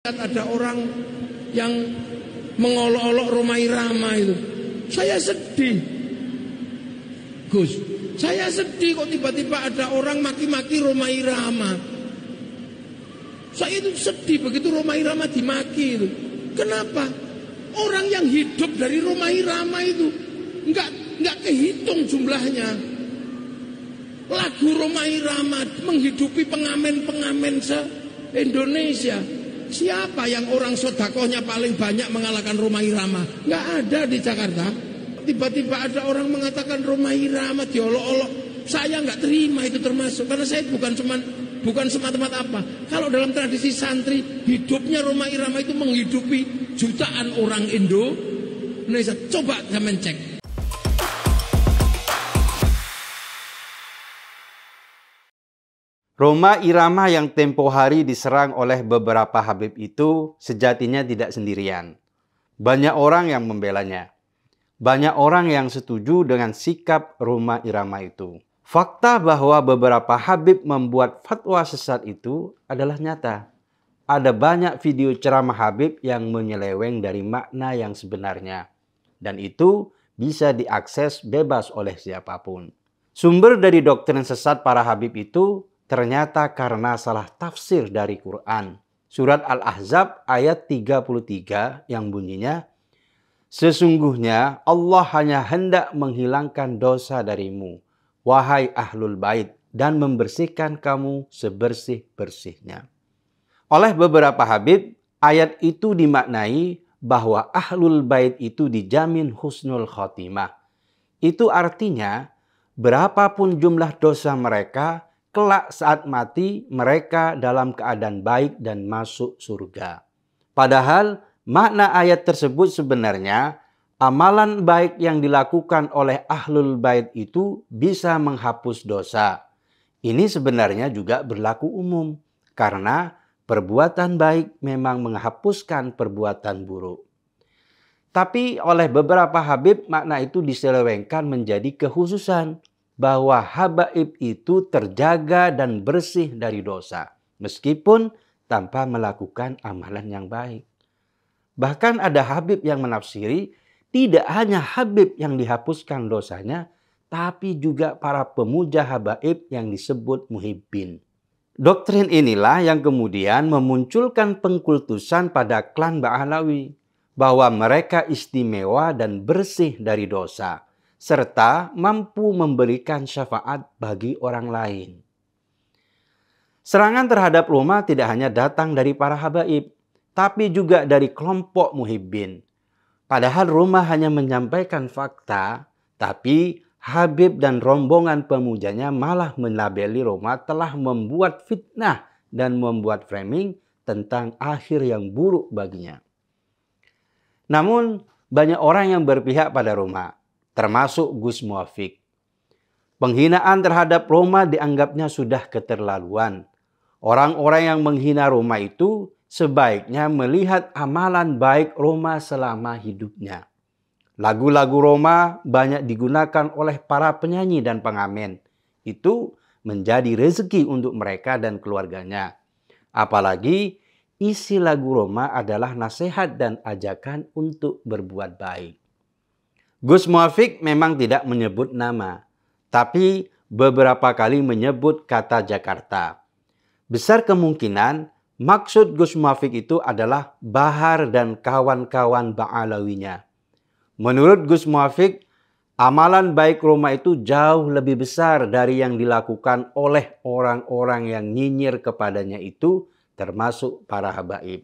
Ada orang yang mengolok-olok Rhoma Irama itu. Saya sedih. Gus, saya sedih kok tiba-tiba ada orang maki-maki Rhoma Irama. Saya itu sedih begitu Rhoma Irama dimaki itu. Kenapa? Orang yang hidup dari Rhoma Irama itu enggak kehitung jumlahnya. Lagu Rhoma Irama menghidupi pengamen-pengamen se-Indonesia. Siapa yang orang sodakohnya paling banyak mengalahkan Rhoma Irama? Nggak ada di Jakarta. Tiba-tiba ada orang mengatakan Rhoma Irama diolok-olok. Saya nggak terima itu termasuk. Karena saya bukan semata-mata apa. Kalau dalam tradisi santri, hidupnya Rhoma Irama itu menghidupi jutaan orang Indonesia. Coba kalian cek. Rhoma Irama yang tempo hari diserang oleh beberapa Habib itu sejatinya tidak sendirian. Banyak orang yang membelanya. Banyak orang yang setuju dengan sikap Rhoma Irama itu. Fakta bahwa beberapa Habib membuat fatwa sesat itu adalah nyata. Ada banyak video ceramah Habib yang menyeleweng dari makna yang sebenarnya. Dan itu bisa diakses bebas oleh siapapun. Sumber dari doktrin sesat para Habib itu ternyata karena salah tafsir dari Quran. Surat Al-Ahzab ayat 33 yang bunyinya, "Sesungguhnya Allah hanya hendak menghilangkan dosa darimu, wahai ahlul bait, dan membersihkan kamu sebersih-bersihnya." Oleh beberapa Habib, ayat itu dimaknai bahwa ahlul bait itu dijamin husnul khotimah. Itu artinya, berapapun jumlah dosa mereka, kelak saat mati mereka dalam keadaan baik dan masuk surga. Padahal makna ayat tersebut sebenarnya amalan baik yang dilakukan oleh ahlul bait itu bisa menghapus dosa. Ini sebenarnya juga berlaku umum karena perbuatan baik memang menghapuskan perbuatan buruk. Tapi oleh beberapa Habib makna itu diselewengkan menjadi kekhususan bahwa habaib itu terjaga dan bersih dari dosa, meskipun tanpa melakukan amalan yang baik. Bahkan ada Habib yang menafsiri, tidak hanya Habib yang dihapuskan dosanya, tapi juga para pemuja habaib yang disebut muhibbin. Doktrin inilah yang kemudian memunculkan pengkultusan pada klan Ba'alawi, bahwa mereka istimewa dan bersih dari dosa, serta mampu memberikan syafaat bagi orang lain. Serangan terhadap Rhoma tidak hanya datang dari para habaib, tapi juga dari kelompok muhibbin. Padahal Rhoma hanya menyampaikan fakta, tapi Habib dan rombongan pemujanya malah melabeli Rhoma telah membuat fitnah dan membuat framing tentang akhir yang buruk baginya. Namun, banyak orang yang berpihak pada Rhoma, termasuk Gus Muwafiq. Penghinaan terhadap Rhoma dianggapnya sudah keterlaluan. Orang-orang yang menghina Rhoma itu sebaiknya melihat amalan baik Rhoma selama hidupnya. Lagu-lagu Rhoma banyak digunakan oleh para penyanyi dan pengamen. Itu menjadi rezeki untuk mereka dan keluarganya. Apalagi isi lagu Rhoma adalah nasihat dan ajakan untuk berbuat baik. Gus Muwafiq memang tidak menyebut nama, tapi beberapa kali menyebut kata Jakarta. Besar kemungkinan maksud Gus Muwafiq itu adalah Bahar dan kawan-kawan Ba'alawinya. Menurut Gus Muwafiq, amalan baik Rhoma itu jauh lebih besar dari yang dilakukan oleh orang-orang yang nyinyir kepadanya itu, termasuk para habaib.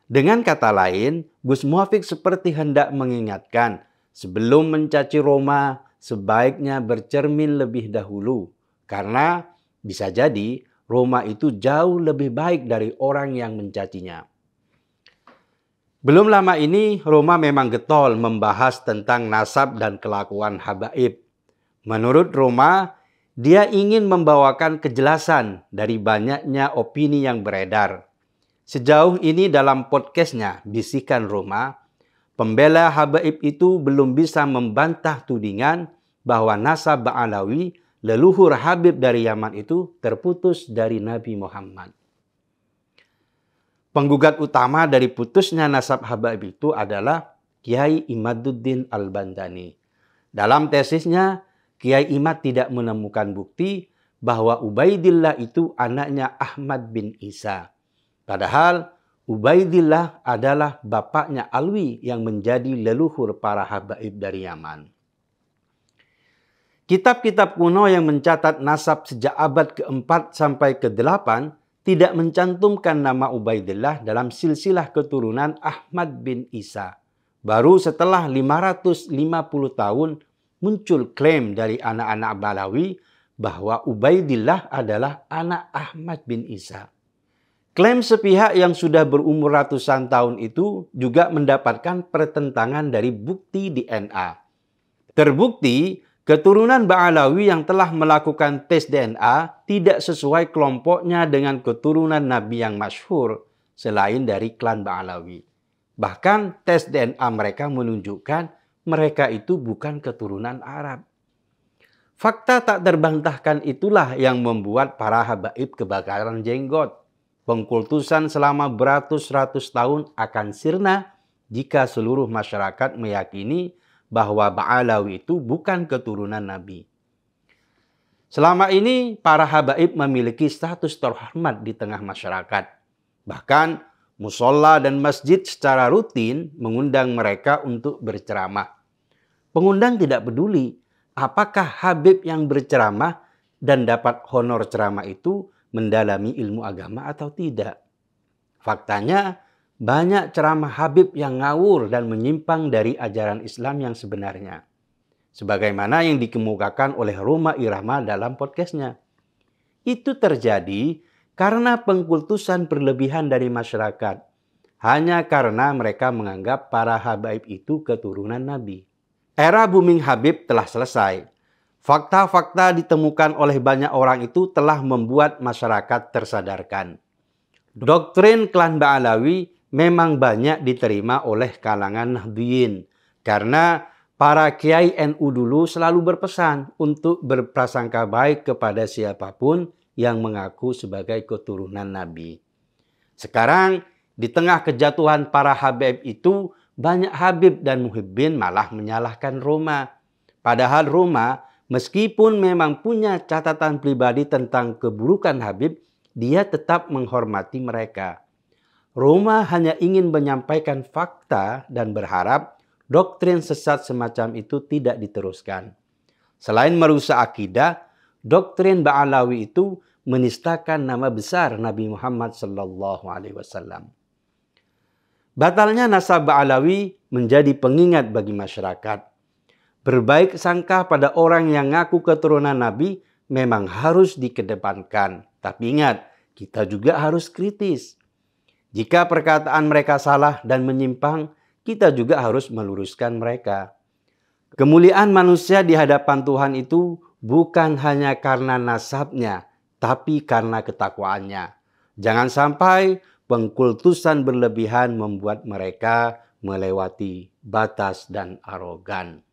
Dengan kata lain, Gus Muwafiq seperti hendak mengingatkan, sebelum mencaci Rhoma, sebaiknya bercermin lebih dahulu. Karena bisa jadi Rhoma itu jauh lebih baik dari orang yang mencacinya. Belum lama ini, Rhoma memang getol membahas tentang nasab dan kelakuan habaib. Menurut Rhoma, dia ingin membawakan kejelasan dari banyaknya opini yang beredar. Sejauh ini dalam podcastnya Bisikan Rhoma, pembela habaib itu belum bisa membantah tudingan bahwa nasab Ba'alawi, leluhur Habib dari Yaman itu terputus dari Nabi Muhammad. Penggugat utama dari putusnya nasab Habaib itu adalah Kiai Imaduddin Al-Bandani. Dalam tesisnya, Kiai Imad tidak menemukan bukti bahwa Ubaidillah itu anaknya Ahmad bin Isa. Padahal Ubaidillah adalah bapaknya Alwi yang menjadi leluhur para habaib dari Yaman. Kitab-kitab kuno yang mencatat nasab sejak abad ke-4 sampai ke-8 tidak mencantumkan nama Ubaidillah dalam silsilah keturunan Ahmad bin Isa. Baru setelah 550 tahun muncul klaim dari anak-anak Balawi bahwa Ubaidillah adalah anak Ahmad bin Isa. Klaim sepihak yang sudah berumur ratusan tahun itu juga mendapatkan pertentangan dari bukti DNA. Terbukti, keturunan Ba'alawi yang telah melakukan tes DNA tidak sesuai kelompoknya dengan keturunan Nabi yang masyhur selain dari klan Ba'alawi. Bahkan tes DNA mereka menunjukkan mereka itu bukan keturunan Arab. Fakta tak terbantahkan itulah yang membuat para habaib kebakaran jenggot. Pengkultusan selama beratus-ratus tahun akan sirna jika seluruh masyarakat meyakini bahwa Ba'alawi itu bukan keturunan Nabi. Selama ini, para habaib memiliki status terhormat di tengah masyarakat. Bahkan, musola dan masjid secara rutin mengundang mereka untuk berceramah. Pengundang tidak peduli apakah habib yang berceramah dan dapat honor ceramah itu mendalami ilmu agama atau tidak. Faktanya, banyak ceramah habib yang ngawur dan menyimpang dari ajaran Islam yang sebenarnya. Sebagaimana yang dikemukakan oleh Roma Irama dalam podcastnya. Itu terjadi karena pengkultusan berlebihan dari masyarakat. Hanya karena mereka menganggap para habaib itu keturunan Nabi. Era booming habib telah selesai. Fakta-fakta ditemukan oleh banyak orang itu telah membuat masyarakat tersadarkan. Doktrin klan Ba'alawi memang banyak diterima oleh kalangan Nahdliyin karena para kiai NU dulu selalu berpesan untuk berprasangka baik kepada siapapun yang mengaku sebagai keturunan Nabi. Sekarang, di tengah kejatuhan para habaib itu, banyak habib dan muhibbin malah menyalahkan Roma. Padahal Roma, meskipun memang punya catatan pribadi tentang keburukan habib, dia tetap menghormati mereka. Roma hanya ingin menyampaikan fakta dan berharap doktrin sesat semacam itu tidak diteruskan. Selain merusak akidah, doktrin Ba'alawi itu menistakan nama besar Nabi Muhammad SAW. Batalnya nasab Ba'alawi menjadi pengingat bagi masyarakat. Berbaik sangka pada orang yang ngaku keturunan Nabi memang harus dikedepankan. Tapi ingat, kita juga harus kritis. Jika perkataan mereka salah dan menyimpang, kita juga harus meluruskan mereka. Kemuliaan manusia di hadapan Tuhan itu bukan hanya karena nasabnya, tapi karena ketakwaannya. Jangan sampai pengkultusan berlebihan membuat mereka melewati batas dan arogan.